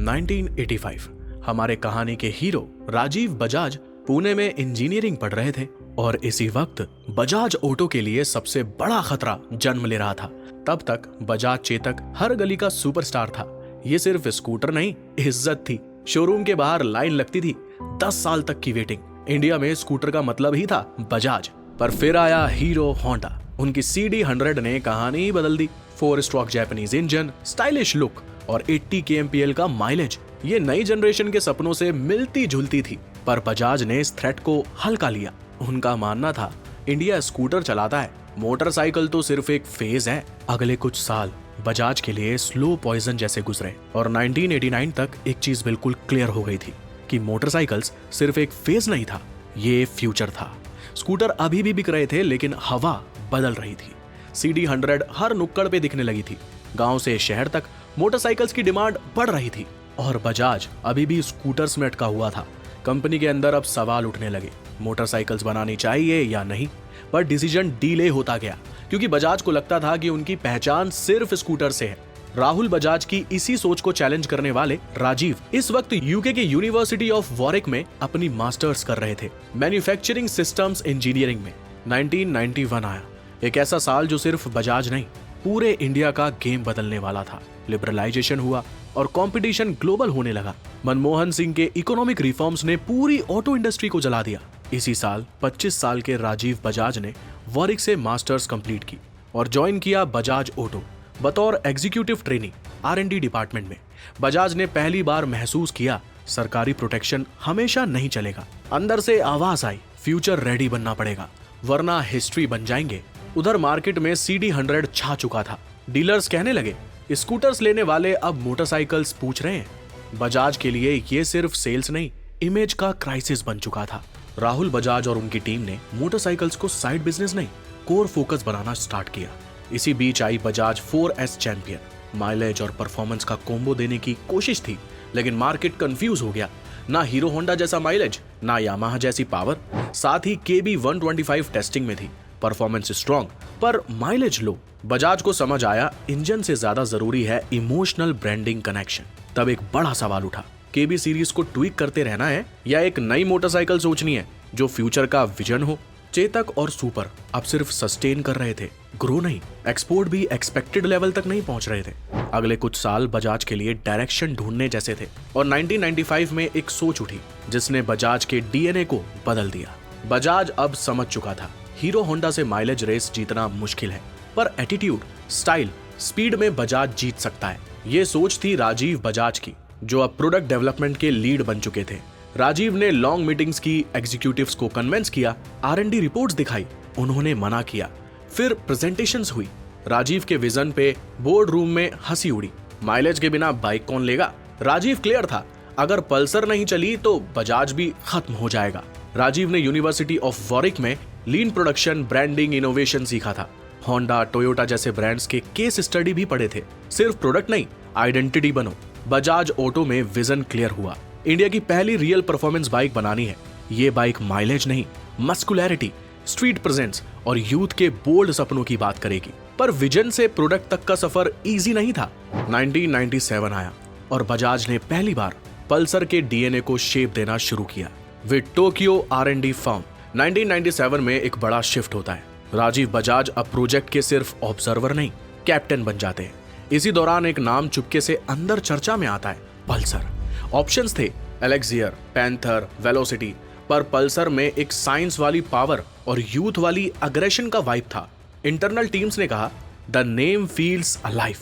1985 हमारे कहानी के हीरो राजीव बजाज पुणे में इंजीनियरिंग पढ़ रहे थे और इसी वक्त बजाज ऑटो के लिए सबसे बड़ा खतरा जन्म ले रहा था। तब तक बजाज चेतक हर गली का सुपरस्टार था। ये सिर्फ स्कूटर नहीं, इज्जत थी। शोरूम के बाहर लाइन लगती थी, 10 साल तक की वेटिंग। इंडिया में स्कूटर का मतलब ही था बजाज। पर फिर आया हीरो होंडा। उनकी CD100 ने कहानी ही बदल दी। 4 stroke Japanese engine, stylish look और 80 kmpl का माइलेज, ये नई जनरेशन के सपनों से मिलती जुलती थी। पर बजाज ने इस थ्रेट को हल्का लिया। उनका मानना था इंडिया स्कूटर चलाता है, मोटरसाइकिल तो सिर्फ एक फेज है। अगले कुछ साल बजाज के लिए स्लो पॉइजन जैसे गुजरे और 1989 तक एक चीज बिल्कुल क्लियर हो गई थी कि मोटरसाइकिल्स सिर्फ एक फेज नहीं था, ये फ्यूचर था। स्कूटर अभी भी बिक रहे थे, लेकिन हवा बदल रही थी। CD100 हर नुक्कड़ पे दिखने लगी थी। गांव से शहर तक मोटरसाइकिल्स की डिमांड बढ़ रही थी और बजाज अभी भी स्कूटर्स में अटका हुआ था। कंपनी के अंदर अब सवाल उठने लगे, मोटरसाइकिल्स बनानी चाहिए या नहीं। पर डिसीजन डिले होता गया क्योंकि बजाज को लगता था कि उनकी पहचान सिर्फ स्कूटर से है। राहुल बजाज की इसी सोच को चैलेंज करने वाले राजीव इस वक्त यूके के यूनिवर्सिटी ऑफ वॉरिक में अपनी मास्टर्स कर रहे थे, मैन्युफैक्चरिंग सिस्टम्स इंजीनियरिंग में। 1991 आया, एक ऐसा साल जो सिर्फ बजाज नहीं, पूरे इंडिया का गेम बदलने वाला था। लिबरलाइजेशन हुआ और कंपटीशन ग्लोबल होने लगा। मनमोहन सिंह के इकोनॉमिक रिफॉर्म्स ने पूरी ऑटो इंडस्ट्री को जला दिया। इसी साल 25 साल के राजीव बजाज ने वॉरिक से मास्टर्स कंप्लीट की और ज्वाइन किया बजाज ऑटो बतौर एग्जीक्यूटिव ट्रेनी R&D डिपार्टमेंट में। बजाज ने पहली बार महसूस किया सरकारी प्रोटेक्शन हमेशा नहीं चलेगा। अंदर से आवाज आई, फ्यूचर रेडी बनना पड़ेगा वरना हिस्ट्री बन जाएंगे। उधर मार्केट में CD100 छा चुका था। डीलर्स कहने लगे स्कूटर्स लेने वाले अब मोटरसाइकिल्स पूछ रहे हैं। बजाज के लिए ये सिर्फ सेल्स नहीं, इमेज का क्राइसिस बन चुका था। राहुल बजाज और उनकी टीम ने मोटरसाइकिल्स को साइड बिजनेस नहीं, कोर फोकस बनाना स्टार्ट किया। इसी बीच आई बजाज 4S चैंपियन। माइलेज और परफॉर्मेंस का कॉम्बो देने की कोशिश थी, लेकिन मार्केट कंफ्यूज हो गया। ना हीरो होंडा जैसा माइलेज, ना यामाहा जैसी पावर। साथ ही KB 125 टेस्टिंग में थी, परफॉर्मेंस स्ट्रॉन्ग पर माइलेज लो। बजाज को समझ आया इंजन से ज्यादा जरूरी है इमोशनल ब्रांडिंग कनेक्शन। तब एक बड़ा सवाल उठा, KB सीरीज को ट्वीक करते रहना है या एक नई मोटरसाइकिल सोचनी है जो फ्यूचर का विजन हो। चेतक और सुपर अब सिर्फ सस्टेन कर रहे थे, ग्रो नहीं। एक्सपोर्ट भी एक्सपेक्टेड लेवल तक नहीं पहुंच रहे थे। अगले कुछ साल बजाज के लिए डायरेक्शन ढूंढने जैसे थे और 1995 में एक सोच उठी जिसने बजाज के DNA को बदल दिया। बजाज अब समझ चुका था हीरो होंडा से माइलेज रेस जीतना मुश्किल है, पर एटीट्यूड, स्टाइल, स्पीड में बजाज जीत सकता है। ये सोच थी राजीव बजाज की, जो अब प्रोडक्ट डेवलपमेंट के लीड बन चुके थे। राजीव ने लॉन्ग मीटिंग्स की, एग्जीक्यूटिव्स को कन्विंस किया, R&D रिपोर्ट्स दिखाई, उन्होंने मना किया। फिर प्रेजेंटेशंस हुई। राजीव के विजन पे बोर्ड रूम में हंसी उड़ी। माइलेज के बिना बाइक कौन लेगा? राजीव क्लियर था, अगर पल्सर नहीं चली तो बजाज भी खत्म हो जाएगा। राजीव ने यूनिवर्सिटी ऑफ वॉरिक में लीन प्रोडक्शन, ब्रांडिंग, इनोवेशन सीखा था। होंडा, टोयोटा जैसे ब्रांड्स के केस स्टडी भी पढ़े थे। सिर्फ प्रोडक्ट नहीं, आइडेंटिटी बनो। बजाज ऑटो में विजन क्लियर हुआ, इंडिया की पहली रियल परफॉर्मेंस बाइक बनानी है। ये बाइक माइलेज नहीं, मस्कुलैरिटी, स्ट्रीट प्रेजेंस और यूथ के बोल्ड सपनों की बात करेगी। पर विजन से प्रोडक्ट तक का सफर इजी नहीं था। 1997 आया और बजाज ने पहली बार पल्सर के DNA को शेप देना शुरू किया विद टोक्यो R&D फर्म। 1997 में एक बड़ा शिफ्ट होता है। राजीव बजाज अब प्रोजेक्ट के सिर्फ ऑब्जर्वर नहीं, कैप्टन बन जाते हैं। इसी दौरान एक नाम चुपके से अंदर चर्चा में आता है, पल्सर। ऑप्शंस थे एलेक्सियर, पैंथर, वेलोसिटी, पर पल्सर में एक साइंस वाली पावर और यूथ वाली अग्रेशन का वाइब था। इंटरनल टीम्स ने कहा the name feels alive.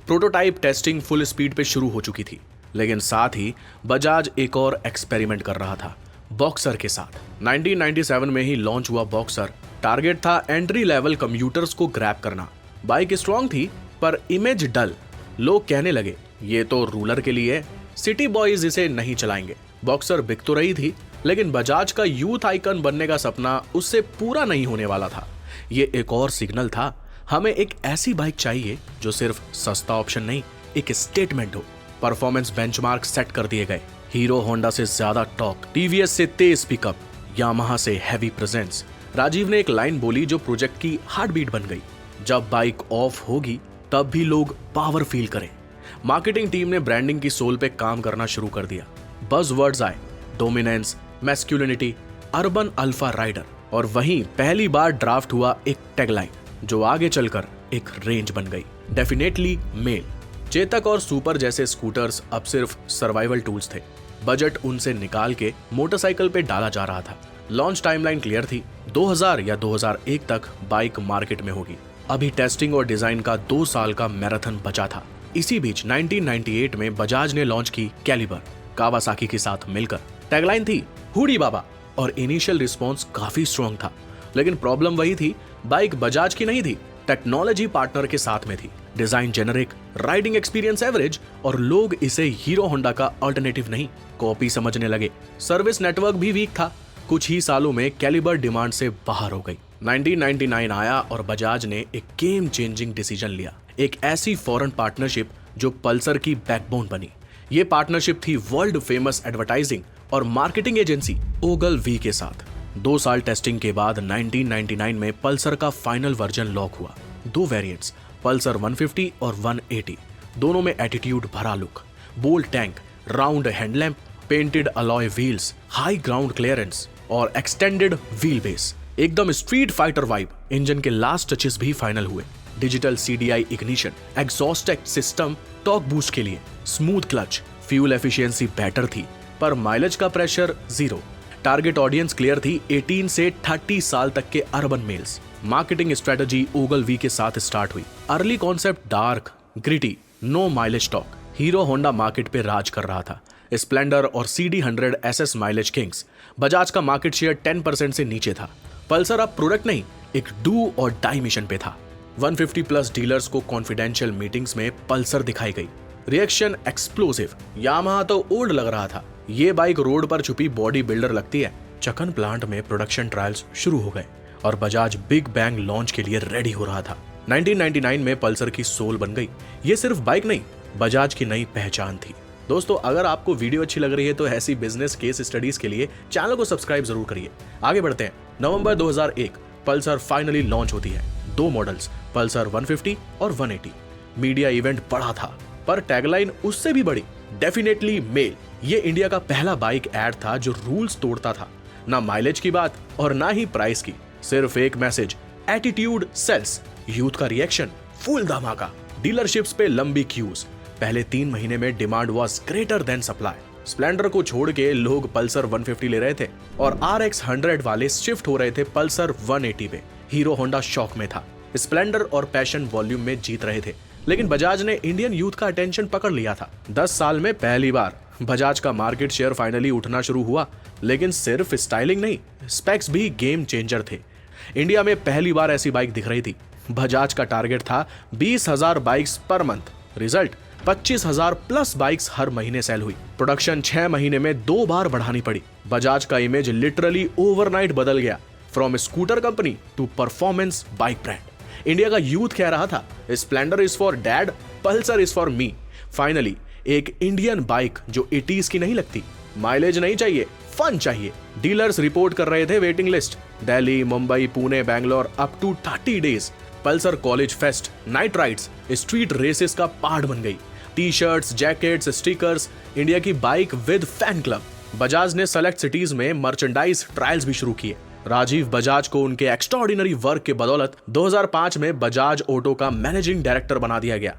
Prototype testing full speed पे शुरू हो चुकी थी, लेकिन साथ ही बजाज एक और एक्सपेरिमेंट कर रहा था, बॉक्सर के साथ। 1997 में ही लॉन्च हुआ बॉक्सर। टारगेट था एंट्री लेवल कम्यूटर्स को ग्रैब करना। बाइक स्ट्रॉन्ग थी पर इमेज डल। लोग कहने लगे ये तो रूलर के लिए, सिटी बॉयज इसे नहीं चलाएंगे। बॉक्सर बिक तो रही थी, लेकिन बजाज का यूथ आइकन बनने का सपना उससे पूरा नहीं होने वाला था। ये एक और सिग्नल था, हमें एक ऐसी बाइक चाहिए जो सिर्फ सस्ता ऑप्शन नहीं, एक स्टेटमेंट हो। परफॉर्मेंस बेंचमार्क सेट कर दिए गए। हीरो होंडा से ज्यादा टॉर्क, TVS से तेज पिकअप, यामाहा से हैवी प्रेजेंस। राजीव ने एक लाइन बोली जो प्रोजेक्ट की हार्ट बीट बन गई, जब बाइक ऑफ होगी तब भी लोग पावर फील करें। मार्केटिंग टीम ने ब्रांडिंग की सोल पे काम करना शुरू कर दिया। बज़वर्ड्स आए, dominance, masculinity, urban alpha rider, और वहीं पहली बार ड्राफ्ट हुआ एक टैगलाइन जो आगे चलकर एक रेंज बन गई, डेफिनेटली मेल। चेतक और सुपर जैसे स्कूटर्स अब सिर्फ सर्वाइवल टूल्स थे। बजट उनसे निकाल के मोटरसाइकिल पे डाला जा रहा था। लॉन्च टाइमलाइन क्लियर थी, 2000 या 2001 तक बाइक मार्केट में होगी। अभी टेस्टिंग और डिजाइन का 2 साल का मैराथन बचा था। इसी बीच 1998 में बजाज ने लॉन्च की कैलिबर, कावासाकी के साथ मिलकर। टैगलाइन थी हुडी बाबा, और इनिशियल रिस्पॉन्स काफी स्ट्रॉन्ग था। लेकिन प्रॉब्लम वही थी, बाइक बजाज की नहीं थी, टेक्नोलॉजी पार्टनर के साथ में थी। Design generic, riding experience average, और लोग इसे हीरो होंडा का अल्टरनेटिव नहीं, कॉपी समझने लगे। सर्विस नेटवर्क भी वीक था। कुछ ही सालों में कैलिबर डिमांड से बाहर हो गई। 1999 आया और बजाज ने एक गेम चेंजिंग डिसीजन लिया, एक ऐसी फॉरेन पार्टनरशिप जो पल्सर की बैकबोन बनी। ये पार्टनरशिप थी वर्ल्ड फेमस एडवर्टाइजिंग और मार्केटिंग एजेंसी ओगलवी के साथ। 2 साल टेस्टिंग के बाद 1999 में पल्सर का फाइनल वर्जन लॉक हुआ। 2 वेरिएंट्स, पल्सर 150 और 180, दोनों में एटीट्यूड भरा look, bold tank, round headlamp, painted alloy wheels, high ground clearance और एक्सटेंडेड व्हील बेस, एकदम स्ट्रीट फाइटर वाइब। इंजन के लास्ट टचेस भी फाइनल हुए। Digital CDI ignition, exhaust system torque boost के लिए, smooth clutch, fuel efficiency better थी, पर mileage का प्रेशर 0। टारगेट ऑडियंस क्लियर थी, 18 से 30 साल तक के urban males. Marketing strategy Ogilvy के साथ स्टार्ट हुई। Early concept dark, gritty, no mileage talk. Hero Honda market पे राज कर रहा था। स्प्लेंडर और CD100 SS mileage Kings. Bajaj का मार्केट शेयर 10% से नीचे था। पल्सर अब प्रोडक्ट नहीं, एक डू और डाई मिशन पे था। 150 प्लस डीलर्स को कॉन्फिडेंशियल मीटिंग्स में पल्सर दिखाई गई। Reaction explosive. यामाहा तो ओल्ड लग रहा था, ये बाइक रोड पर छुपी बॉडी बिल्डर लगती है। चकन प्लांट में प्रोडक्शन ट्रायल्स शुरू हो गए और बजाज बिग बैंग लॉन्च के लिए रेडी हो रहा था। 1999 में पल्सर की सोल बन गई। ये सिर्फ बाइक नहीं, बजाज की नई पहचान थी। दोस्तों, अगर आपको वीडियो अच्छी लग रही है तो ऐसी बिजनेस केस स्टडीज के लिए चैनल को सब्सक्राइब जरूर करिए। आगे बढ़ते हैं। नवंबर 2001 पल्सर फाइनली लॉन्च होती है। 2 मॉडल्स, पल्सर 150 और 180। मीडिया इवेंट बड़ा था, पर टैगलाइन उससे भी बड़ी, डेफिनेटली मेल। ये इंडिया का पहला बाइक एड था जो रूल्स तोड़ता था। ना माइलेज की बात और ना ही प्राइस की, सिर्फ एक मैसेज, एटीट्यूड सेल्स। यूथ का रिएक्शन फुल धमाका। डीलरशिप्स पे लंबी क्यूज। पहले 3 महीने में demand was greater than supply. Splendor को छोड़ के लोग पल्सर 150 ले रहे थे और RX 100 वाले शिफ्ट हो रहे थे पल्सर 180 पे। हीरो होंडा शॉक में था। स्प्लेंडर और पैशन वॉल्यूम में जीत रहे थे, लेकिन बजाज ने इंडियन यूथ का अटेंशन पकड़ लिया था। 10 साल में पहली बार बजाज का मार्केट शेयर फाइनली उठना शुरू हुआ। लेकिन सिर्फ स्टाइलिंग नहीं, स्पेक्स भी गेम चेंजर थे। इंडिया में पहली बार ऐसी बाइक दिख रही थी। बजाज का टारगेट था 20,000 bikes per month. Result 25,000 plus bikes हर महीने सेल हुई। प्रोडक्शन 6 महीने में 2 बार बढ़ानी पड़ी। बजाज का इमेज लिटरली ओवरनाइट बदल गया, from scooter company to performance bike brand. India का यूथ कह रहा था, Splendor is for dad, Pulsar is for me. Finally एक इंडियन बाइक जो 80s की नहीं लगती। माइलेज नहीं चाहिए, फन चाहिए। डीलर्स रिपोर्ट कर रहे थे waiting list, Delhi, Mumbai, Pune, Bangalore, up to 30 days. Pulsar college fest, night rides, street races का पार्ट बन गई। टी-शर्ट्स, जैकेट्स, स्टिकर्स, इंडिया की bike with fan club. Bajaj ने सेलेक्ट सिटीज में मर्चेंडाइज ट्रायल्स भी शुरू किए। राजीव बजाज को उनके एक्स्ट्राऑर्डिनरी वर्क के बदौलत 2005 में बजाज ऑटो का मैनेजिंग डायरेक्टर बना दिया गया।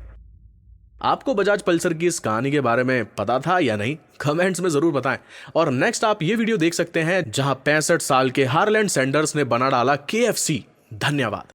आपको बजाज पल्सर की इस कहानी के बारे में पता था या नहीं? कमेंट्स में जरूर बताएं। और नेक्स्ट आप ये वीडियो देख सकते हैं जहां 65 साल के हार्लैंड सैंडर्स ने बना डाला KFC। धन्यवाद।